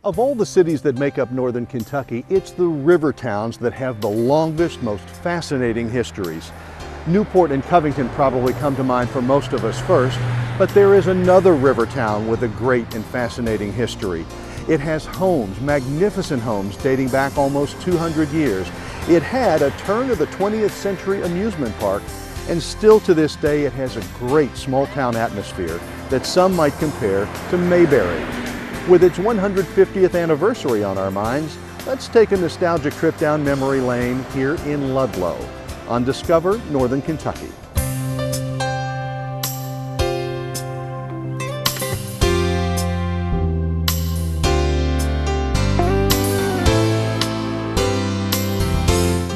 Of all the cities that make up northern Kentucky, it's the river towns that have the longest, most fascinating histories. Newport and Covington probably come to mind for most of us first, but there is another river town with a great and fascinating history. It has homes, magnificent homes dating back almost 200 years. It had a turn of the 20th century amusement park, and still to this day it has a great small town atmosphere that some might compare to Mayberry. With its 150th anniversary on our minds, let's take a nostalgic trip down memory lane here in Ludlow on Discover Northern Kentucky.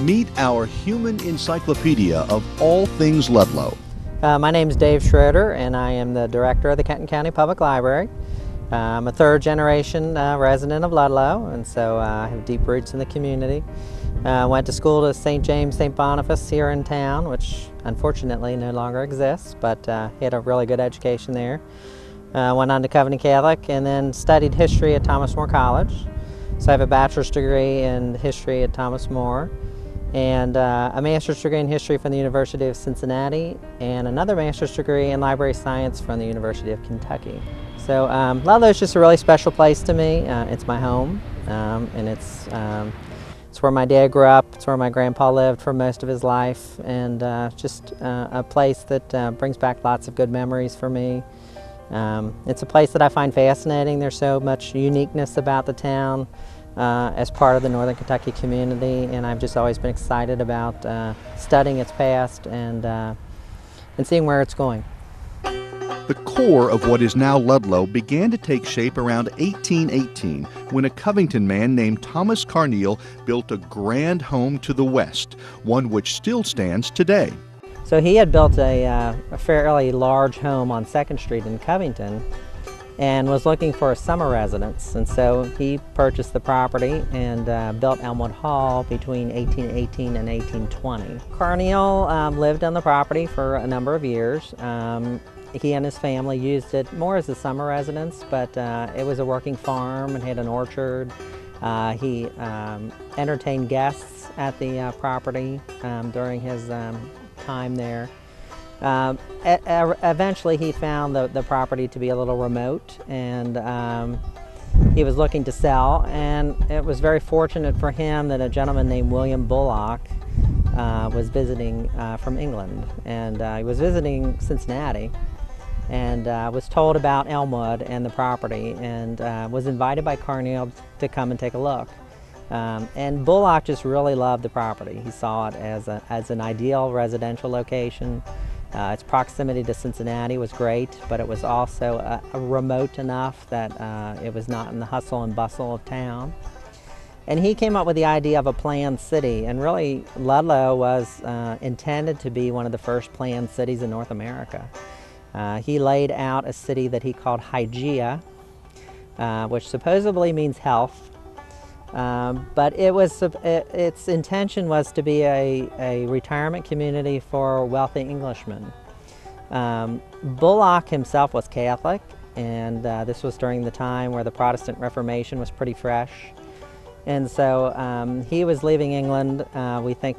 Meet our human encyclopedia of all things Ludlow. My name is Dave Schroeder, and I am the director of the Kenton County Public Library. I'm a third-generation resident of Ludlow, and so I have deep roots in the community. Went to school to St. James, St. Boniface here in town, which unfortunately no longer exists, but had a really good education there. Went on to Covington Catholic and then studied history at Thomas More College. So I have a bachelor's degree in history at Thomas More, and a master's degree in history from the University of Cincinnati, and another master's degree in library science from the University of Kentucky. So Ludlow is just a really special place to me. It's my home, and it's where my dad grew up. It's where my grandpa lived for most of his life, and just a place that brings back lots of good memories for me. It's a place that I find fascinating. There's so much uniqueness about the town as part of the Northern Kentucky community, and I've just always been excited about studying its past and seeing where it's going. The core of what is now Ludlow began to take shape around 1818 when a Covington man named Thomas Carneal built a grand home to the west, one which still stands today. So he had built a fairly large home on 2nd Street in Covington and was looking for a summer residence, and so he purchased the property and built Elmwood Hall between 1818 and 1820. Carneal lived on the property for a number of years. He and his family used it more as a summer residence, but it was a working farm and had an orchard. He entertained guests at the property during his time there. Eventually he found the property to be a little remote, and he was looking to sell, and it was very fortunate for him that a gentleman named William Bullock was visiting from England, and he was visiting Cincinnati, and was told about Elmwood and the property, and was invited by Carneal to come and take a look. And Bullock just really loved the property. He saw it as an ideal residential location. Its proximity to Cincinnati was great, but it was also remote enough that it was not in the hustle and bustle of town. And he came up with the idea of a planned city, and really Ludlow was intended to be one of the first planned cities in North America. He laid out a city that he called Hygeia, which supposedly means health, but its intention was to be a retirement community for wealthy Englishmen. Bullock himself was Catholic, and this was during the time where the Protestant Reformation was pretty fresh. And so he was leaving England, we think,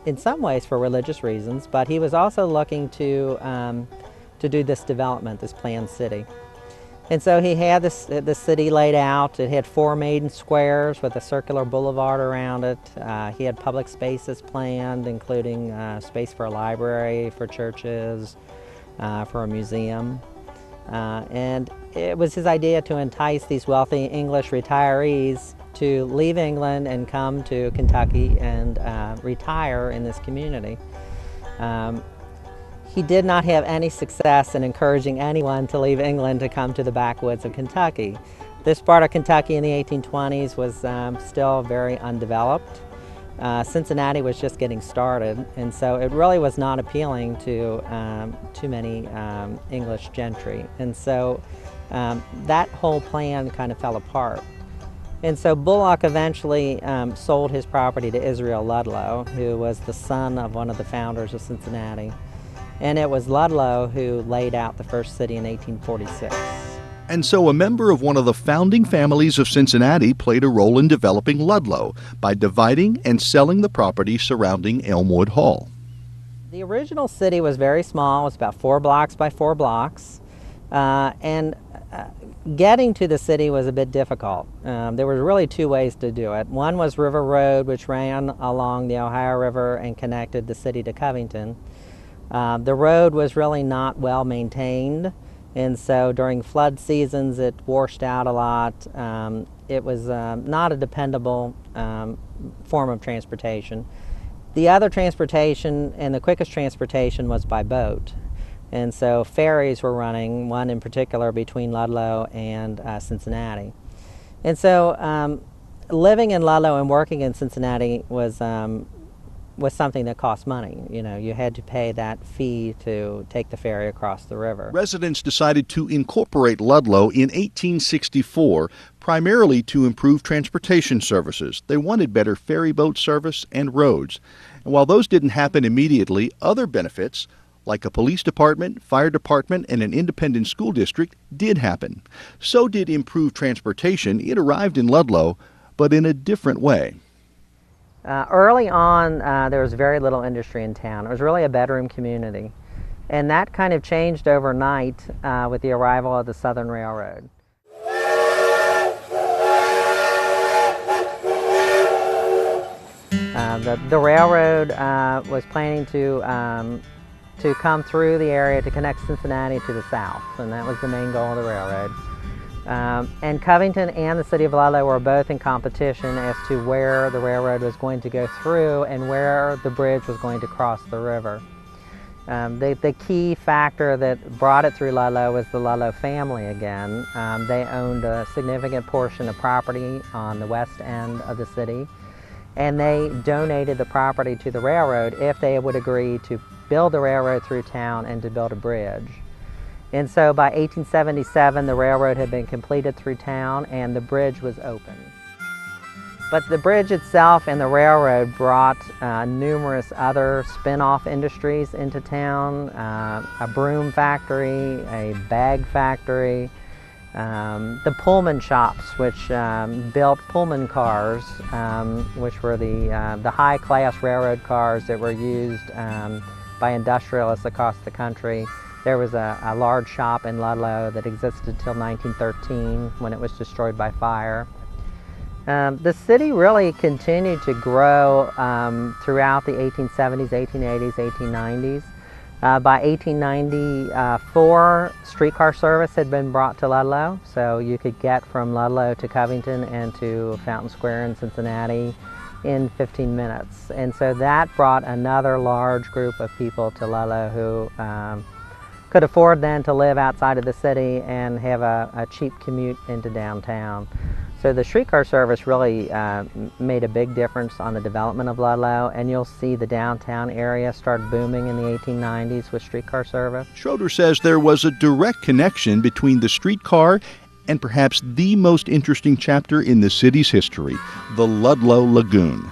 in some ways for religious reasons, but he was also looking to do this development, this planned city. And so he had the city laid out. It had 4 main squares with a circular boulevard around it. He had public spaces planned, including space for a library, for churches, for a museum. And it was his idea to entice these wealthy English retirees to leave England and come to Kentucky and retire in this community. He did not have any success in encouraging anyone to leave England to come to the backwoods of Kentucky. This part of Kentucky in the 1820s was still very undeveloped. Cincinnati was just getting started, and so it really was not appealing to too many English gentry. And so that whole plan kind of fell apart. And so Bullock eventually sold his property to Israel Ludlow, who was the son of one of the founders of Cincinnati. And it was Ludlow who laid out the first city in 1846. And so a member of one of the founding families of Cincinnati played a role in developing Ludlow by dividing and selling the property surrounding Elmwood Hall. The original city was very small. It was about 4 blocks by 4 blocks. Getting to the city was a bit difficult. There were really 2 ways to do it. One was River Road, which ran along the Ohio River and connected the city to Covington. The road was really not well maintained, and so during flood seasons it washed out a lot. It was not a dependable form of transportation. The other transportation, and the quickest transportation, was by boat. And so ferries were running, one in particular between Ludlow and Cincinnati. And so living in Ludlow and working in Cincinnati was something that cost money. You know, you had to pay that fee to take the ferry across the river. Residents decided to incorporate Ludlow in 1864, primarily to improve transportation services. They wanted better ferry boat service and roads. And while those didn't happen immediately, other benefits, like a police department, fire department, and an independent school district, did happen. So did improved transportation. It arrived in Ludlow, but in a different way. Early on, there was very little industry in town. It was really a bedroom community. And that kind of changed overnight with the arrival of the Southern Railroad. The railroad was planning to come through the area to connect Cincinnati to the south, and that was the main goal of the railroad. And Covington and the city of Ludlow were both in competition as to where the railroad was going to go through and where the bridge was going to cross the river. The key factor that brought it through Ludlow was the Ludlow family again. They owned a significant portion of property on the west end of the city, and they donated the property to the railroad if they would agree to build the railroad through town and to build a bridge. And so by 1877, the railroad had been completed through town and the bridge was open. But the bridge itself and the railroad brought numerous other spin-off industries into town, a broom factory, a bag factory, the Pullman shops, which built Pullman cars, which were the high-class railroad cars that were used by industrialists across the country. There was a large shop in Ludlow that existed until 1913 when it was destroyed by fire. The city really continued to grow throughout the 1870s, 1880s, 1890s. By 1894, streetcar service had been brought to Ludlow, so you could get from Ludlow to Covington and to Fountain Square in Cincinnati in 15 minutes. And so that brought another large group of people to Ludlow who could afford then to live outside of the city and have a cheap commute into downtown. So the streetcar service really made a big difference on the development of Ludlow, and you'll see the downtown area start booming in the 1890s with streetcar service. Schroeder says there was a direct connection between the streetcar and perhaps the most interesting chapter in the city's history, the Ludlow Lagoon.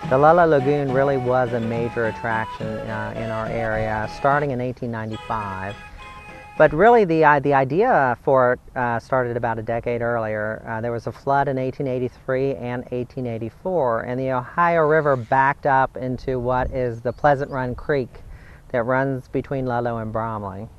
The Ludlow Lagoon really was a major attraction in our area, starting in 1895. But really the idea for it started about a decade earlier. There was a flood in 1883 and 1884, and the Ohio River backed up into what is the Pleasant Run Creek that runs between Ludlow and Bromley.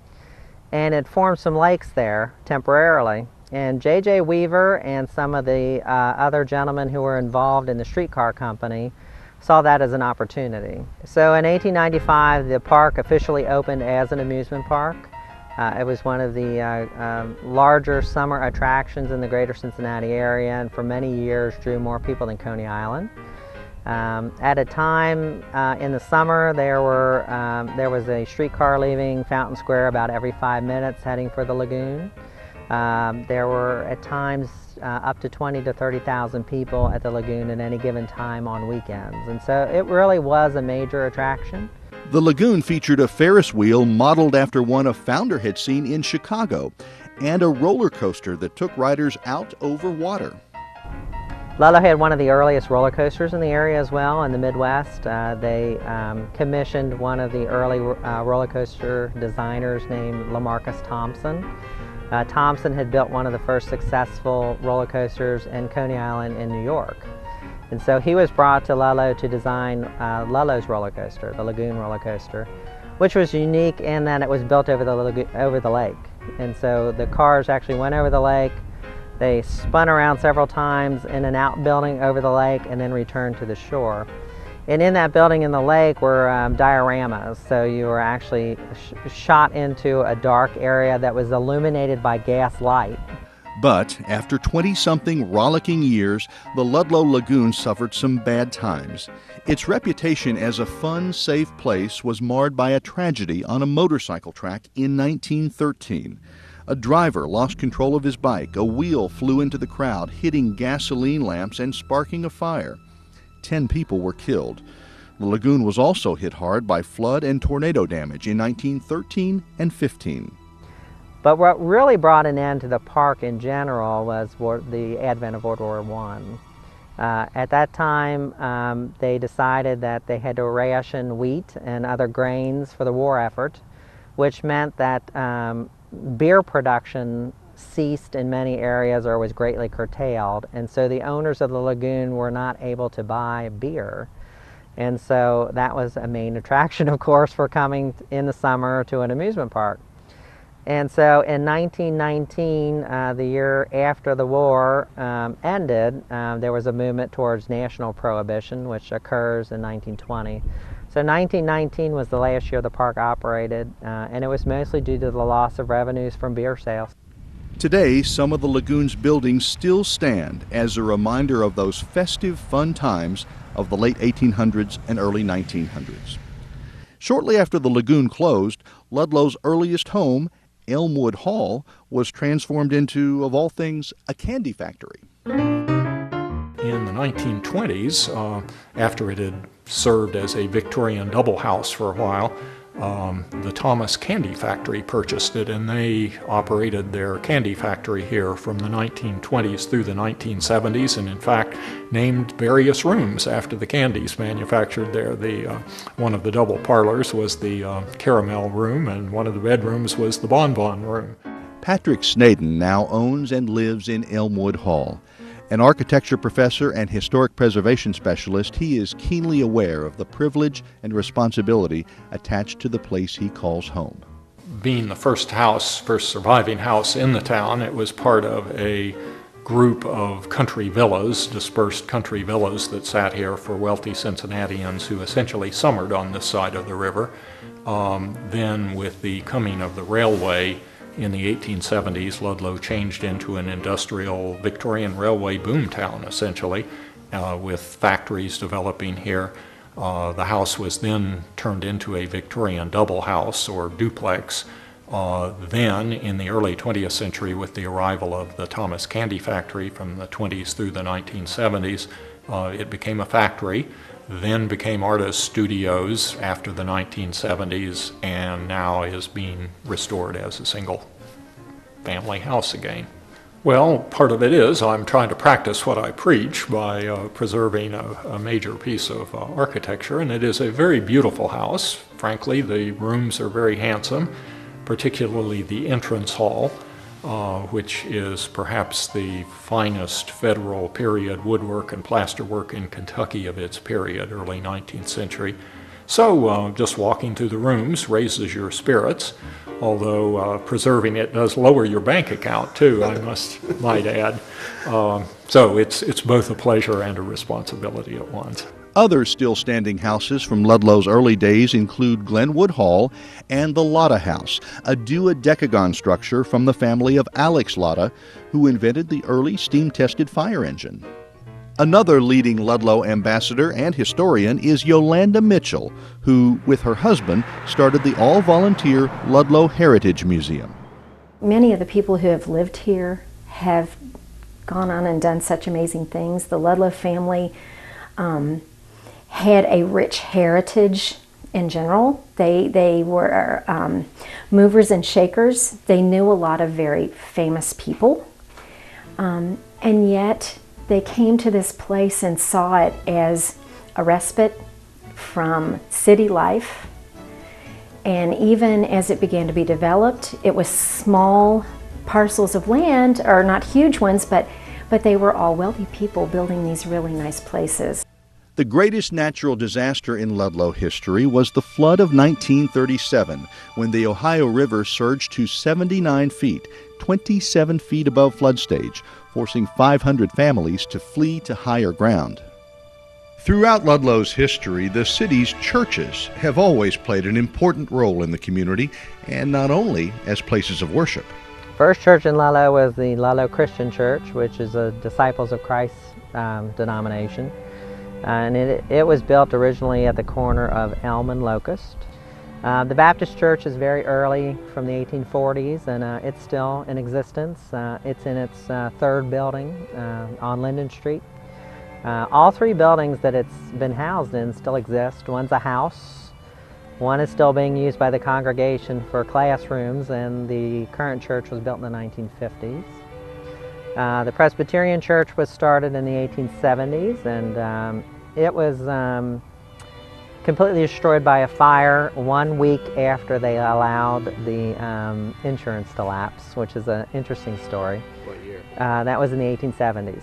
And it formed some lakes there temporarily. And J.J. Weaver and some of the other gentlemen who were involved in the streetcar company saw that as an opportunity. So in 1895, the park officially opened as an amusement park. It was one of the larger summer attractions in the greater Cincinnati area, and for many years drew more people than Coney Island. At a time in the summer, there was a streetcar leaving Fountain Square about every 5 minutes heading for the lagoon. There were at times up to 20 to 30,000 people at the lagoon at any given time on weekends. And so it really was a major attraction. The lagoon featured a Ferris wheel modeled after one a founder had seen in Chicago, and a roller coaster that took riders out over water. Ludlow had one of the earliest roller coasters in the area as well, in the Midwest. They commissioned one of the early roller coaster designers named LaMarcus Thompson. Thompson had built one of the first successful roller coasters in Coney Island in New York. And so he was brought to Ludlow to design Ludlow's roller coaster, the Lagoon roller coaster, which was unique in that it was built over the lake. And so the cars actually went over the lake, they spun around several times in an outbuilding over the lake and then returned to the shore. And in that building in the lake were dioramas, so you were actually shot into a dark area that was illuminated by gas light. But after 20-something rollicking years, the Ludlow Lagoon suffered some bad times. Its reputation as a fun, safe place was marred by a tragedy on a motorcycle track in 1913. A driver lost control of his bike. A wheel flew into the crowd, hitting gasoline lamps and sparking a fire. 10 people were killed. The lagoon was also hit hard by flood and tornado damage in 1913 and 15. But what really brought an end to the park in general was the advent of World War I. At that time, they decided that they had to ration wheat and other grains for the war effort, which meant that beer production ceased in many areas or was greatly curtailed, and so the owners of the lagoon were not able to buy beer. And so that was a main attraction, of course, for coming in the summer to an amusement park. And so in 1919, the year after the war ended, there was a movement towards national prohibition, which occurs in 1920. So 1919 was the last year the park operated, and it was mostly due to the loss of revenues from beer sales. Today, some of the lagoon's buildings still stand as a reminder of those festive, fun times of the late 1800s and early 1900s. Shortly after the lagoon closed, Ludlow's earliest home, Elmwood Hall, was transformed into, of all things, a candy factory. In the 1920s, after it had served as a Victorian double house for a while, the Thomas Candy Factory purchased it, and they operated their candy factory here from the 1920s through the 1970s, and in fact named various rooms after the candies manufactured there. One of the double parlors was the caramel room, and one of the bedrooms was the bonbon room. Patrick Snaden now owns and lives in Elmwood Hall. An architecture professor and historic preservation specialist, he is keenly aware of the privilege and responsibility attached to the place he calls home. Being the first surviving house in the town, it was part of a group of country villas, dispersed country villas that sat here for wealthy Cincinnatians who essentially summered on this side of the river. Then with the coming of the railway, in the 1870s, Ludlow changed into an industrial Victorian railway boomtown, essentially, with factories developing here. The house was then turned into a Victorian double house or duplex. Then, in the early 20th century, with the arrival of the Thomas Candy Factory from the 20s through the 1970s, it became a factory, then became artist studios after the 1970s, and now is being restored as a single family house again. Well, part of it is I'm trying to practice what I preach by preserving a major piece of architecture, and it is a very beautiful house. Frankly, the rooms are very handsome, particularly the entrance hall, which is perhaps the finest federal period woodwork and plasterwork in Kentucky of its period, early 19th century. So just walking through the rooms raises your spirits, although preserving it does lower your bank account too, I might add. So it's both a pleasure and a responsibility at once. Other still standing houses from Ludlow's early days include Glenwood Hall and the Lotta House, a duodecagon structure from the family of Alex Lotta, who invented the early steam-tested fire engine. Another leading Ludlow ambassador and historian is Yolanda Mitchell, who, with her husband, started the all-volunteer Ludlow Heritage Museum. Many of the people who have lived here have gone on and done such amazing things. The Ludlow family had a rich heritage in general. They were movers and shakers. They knew a lot of very famous people. And yet they came to this place and saw it as a respite from city life. And even as it began to be developed, it was small parcels of land, or not huge ones, but they were all wealthy people building these really nice places. The greatest natural disaster in Ludlow history was the flood of 1937, when the Ohio River surged to 79 feet, 27 feet above flood stage, forcing 500 families to flee to higher ground. Throughout Ludlow's history, the city's churches have always played an important role in the community, and not only as places of worship. First church in Ludlow was the Ludlow Christian Church, which is a Disciples of Christ denomination. And it was built originally at the corner of Elm and Locust. The Baptist Church is very early, from the 1840s, and it's still in existence. It's in its third building on Linden Street. All three buildings that it's been housed in still exist. One's a house, one is still being used by the congregation for classrooms, and the current church was built in the 1950s. The Presbyterian Church was started in the 1870s, and it was completely destroyed by a fire 1 week after they allowed the insurance to lapse, which is an interesting story. What year? That was in the 1870s.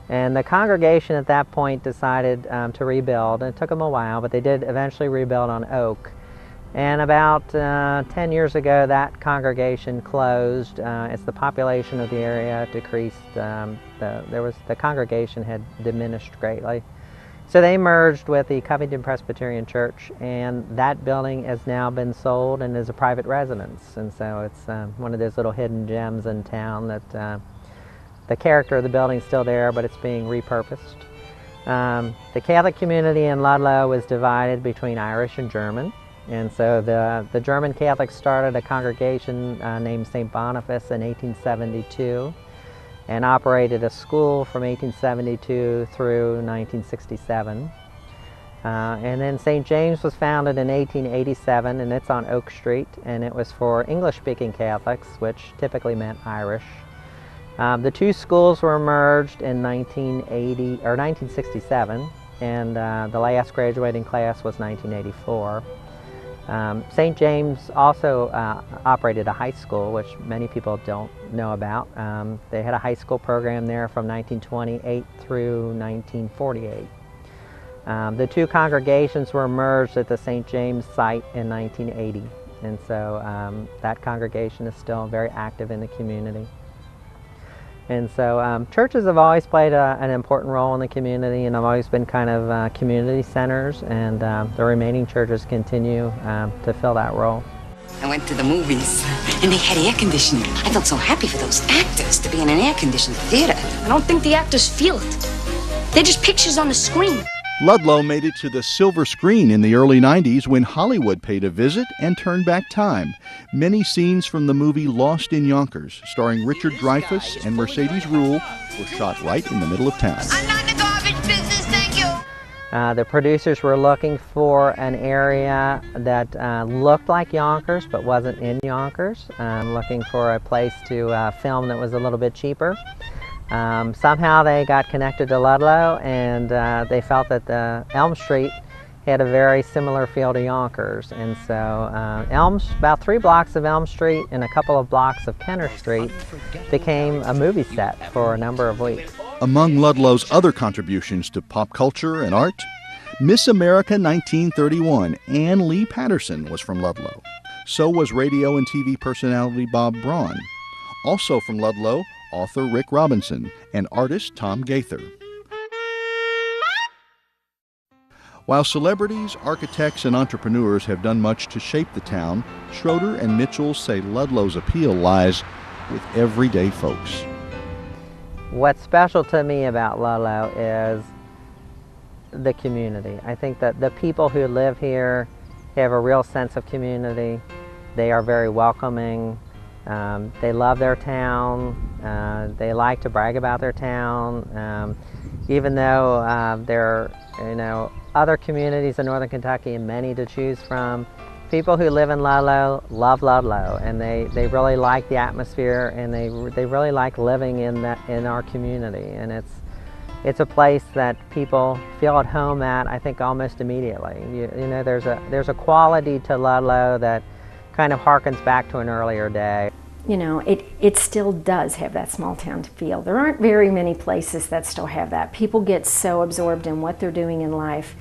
And the congregation at that point decided to rebuild. It took them a while, but they did eventually rebuild on Oak. And about 10 years ago, that congregation closed. As the population of the area decreased, the congregation had diminished greatly. So they merged with the Covington Presbyterian Church, and that building has now been sold and is a private residence. And so it's one of those little hidden gems in town that the character of the building is still there, but it's being repurposed. The Catholic community in Ludlow is divided between Irish and German. And so the German Catholics started a congregation named St. Boniface in 1872 and operated a school from 1872 through 1967. And then St. James was founded in 1887, and it's on Oak Street, and it was for English-speaking Catholics, which typically meant Irish. The two schools were merged in 1967, and the last graduating class was 1984. St. James also operated a high school, which many people don't know about. They had a high school program there from 1928 through 1948. The two congregations were merged at the St. James site in 1980, and so that congregation is still very active in the community. And so churches have always played an important role in the community, and have always been kind of community centers, and the remaining churches continue to fill that role. I went to the movies, and they had air conditioning. I felt so happy for those actors to be in an air-conditioned theater. I don't think the actors feel it. They're just pictures on the screen. Ludlow made it to the silver screen in the early 90s when Hollywood paid a visit and turned back time. Many scenes from the movie Lost in Yonkers, starring Richard Dreyfuss and Mercedes Ruehl, were shot right in the middle of town. I'm not in the garbage business, thank you. The producers were looking for an area that looked like Yonkers but wasn't in Yonkers, looking for a place to film that was a little bit cheaper. Somehow they got connected to Ludlow, and they felt that the Elm Street had a very similar feel to Yonkers. And so about 3 blocks of Elm Street and a couple of blocks of Kenner Street became a movie set for a number of weeks. Among Ludlow's other contributions to pop culture and art, Miss America 1931, Ann Lee Patterson, was from Ludlow. So was radio and TV personality Bob Braun. Also from Ludlow, author Rick Robinson and artist Tom Gaither. While celebrities, architects, and entrepreneurs have done much to shape the town, Schroeder and Mitchell say Ludlow's appeal lies with everyday folks. What's special to me about Ludlow is the community. I think that the people who live here have a real sense of community. They are very welcoming. They love their town. They like to brag about their town. Even though there are other communities in northern Kentucky and many to choose from, people who live in Ludlow love Ludlow, and they really like the atmosphere, and they really like living in our community. And it's a place that people feel at home at, I think, almost immediately. There's a quality to Ludlow that kind of harkens back to an earlier day. It still does have that small town feel. There aren't very many places that still have that. People get so absorbed in what they're doing in life,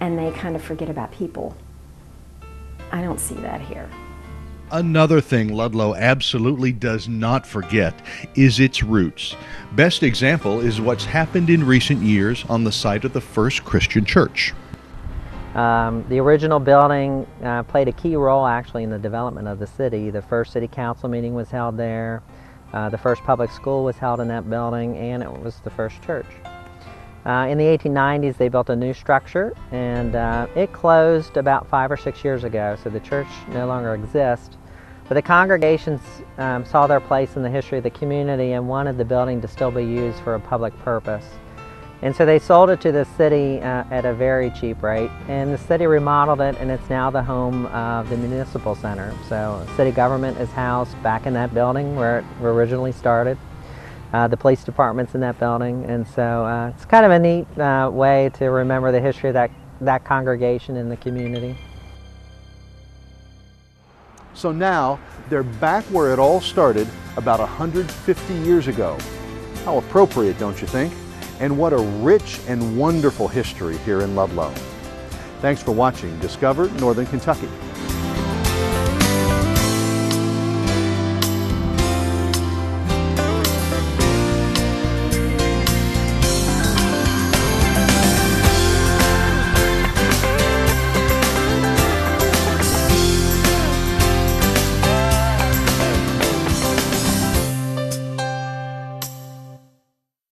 and they kind of forget about people. I don't see that here. Another thing Ludlow absolutely does not forget is its roots. Best example is what's happened in recent years on the site of the first Christian church. The original building played a key role actually in the development of the city. The first city council meeting was held there. The first public school was held in that building, and it was the first church. In the 1890s, they built a new structure, and it closed about 5 or 6 years ago, so the church no longer exists. But the congregations saw their place in the history of the community and wanted the building to still be used for a public purpose. And so they sold it to the city at a very cheap rate, and the city remodeled it, and it's now the home of the municipal center. So city government is housed back in that building where it originally started. The police department's in that building, and so it's kind of a neat way to remember the history of that congregation in the community. So now they're back where it all started about 150 years ago. How appropriate, don't you think? And what a rich and wonderful history here in Ludlow. Thanks for watching Discover Northern Kentucky.